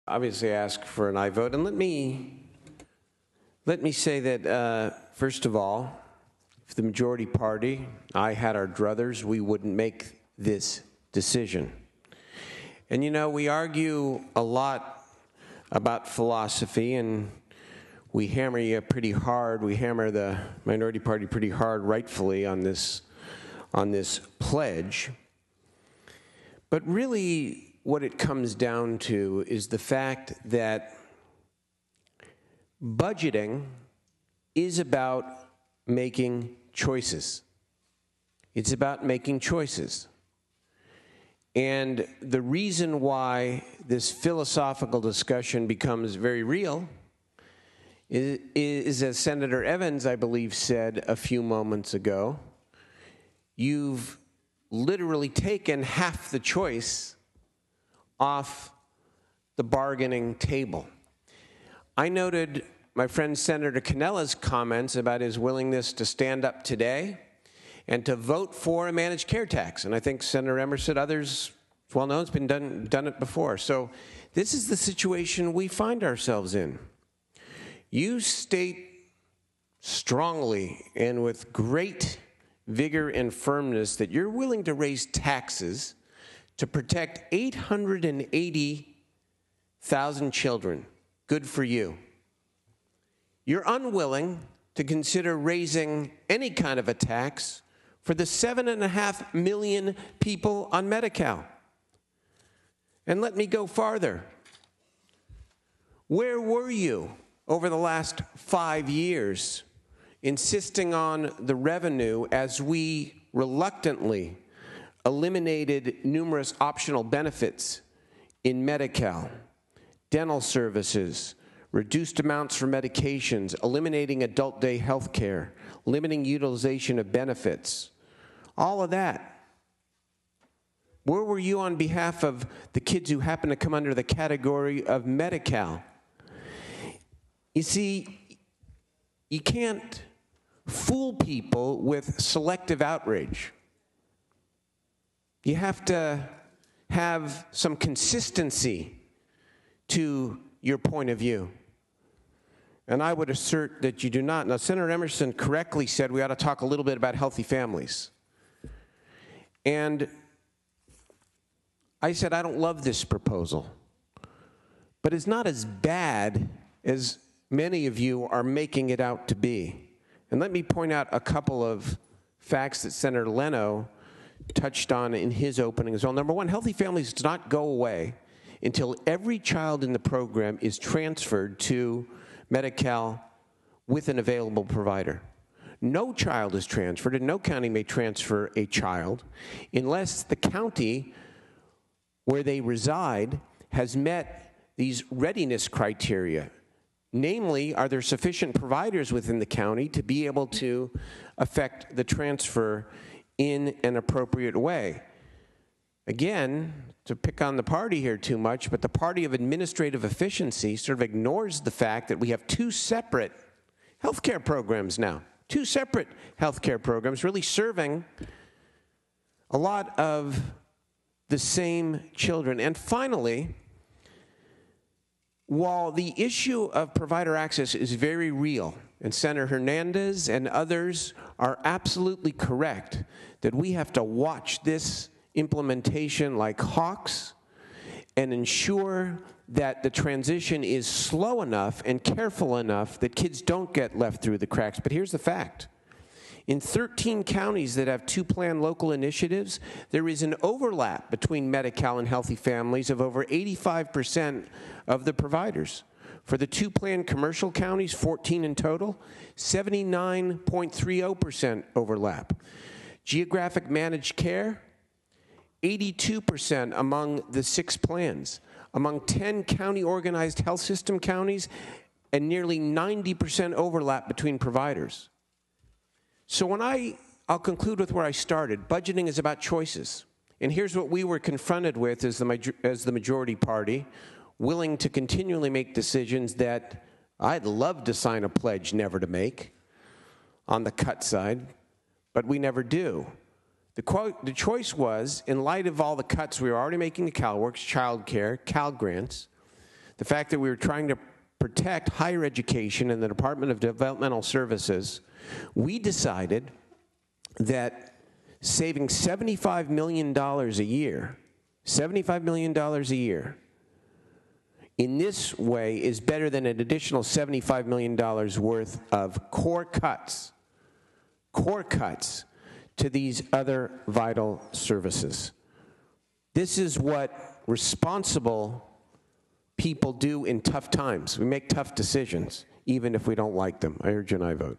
Obviously ask for an aye vote. And let me say that, first of all, if the majority party, I had our druthers, we wouldn't make this decision. And you know, we argue a lot about philosophy, and we hammer you pretty hard. We hammer the minority party pretty hard, rightfully, on this pledge. But really, what it comes down to is the fact that budgeting is about making choices. It's about making choices. And the reason why this philosophical discussion becomes very real is, as Senator Evans, I believe, said a few moments ago, you've literally taken half the choice off the bargaining table. I noted my friend Senator Cannella's comments about his willingness to stand up today and to vote for a managed care tax. And I think Senator Emerson, others, it's well known, it's been done it before. So this is the situation we find ourselves in. You state strongly and with great vigor and firmness that you're willing to raise taxes to protect 880,000 children. Good for you. You're unwilling to consider raising any kind of a tax for the 7.5 million people on Medi-Cal. And let me go farther. Where were you over the last 5 years insisting on the revenue as we reluctantly eliminated numerous optional benefits in Medi-Cal, dental services, reduced amounts for medications, eliminating adult day health care, limiting utilization of benefits, all of that? Where were you on behalf of the kids who happen to come under the category of Medi-Cal? You see, you can't fool people with selective outrage. You have to have some consistency to your point of view. And I would assert that you do not. Now, Senator Emerson correctly said we ought to talk a little bit about healthy families. And I said I don't love this proposal, but it's not as bad as many of you are making it out to be. And let me point out a couple of facts that Senator Leno touched on in his opening as well. Number one, healthy families do not go away until every child in the program is transferred to Medi-Cal with an available provider. No child is transferred, and no county may transfer a child unless the county where they reside has met these readiness criteria. Namely, are there sufficient providers within the county to be able to effect the transfer in an appropriate way? Again, to pick on the party here too much, but the party of administrative efficiency sort of ignores the fact that we have two separate healthcare programs now. Two separate healthcare programs really serving a lot of the same children. And finally, while the issue of provider access is very real, and Senator Hernandez and others are absolutely correct that we have to watch this implementation like hawks and ensure that the transition is slow enough and careful enough that kids don't get left through the cracks. But here's the fact. In 13 counties that have two-plan local initiatives, there is an overlap between Medi-Cal and healthy families of over 85% of the providers. For the two-plan commercial counties, 14 in total, 79.30% overlap. Geographic managed care, 82% among the 6 plans. Among 10 county-organized health system counties, and nearly 90% overlap between providers. So I'll conclude with where I started. Budgeting is about choices. And here's what we were confronted with as the majority party, willing to continually make decisions that I'd love to sign a pledge never to make on the cut side, but we never do. The choice was, in light of all the cuts we were already making to CalWORKs, child care, Cal grants, the fact that we were trying to protect higher education in the Department of Developmental Services, we decided that saving $75 million a year, $75 million a year, in this way is better than an additional $75 million worth of core cuts to these other vital services. This is what responsible people do in tough times. We make tough decisions, even if we don't like them. I urge an aye vote.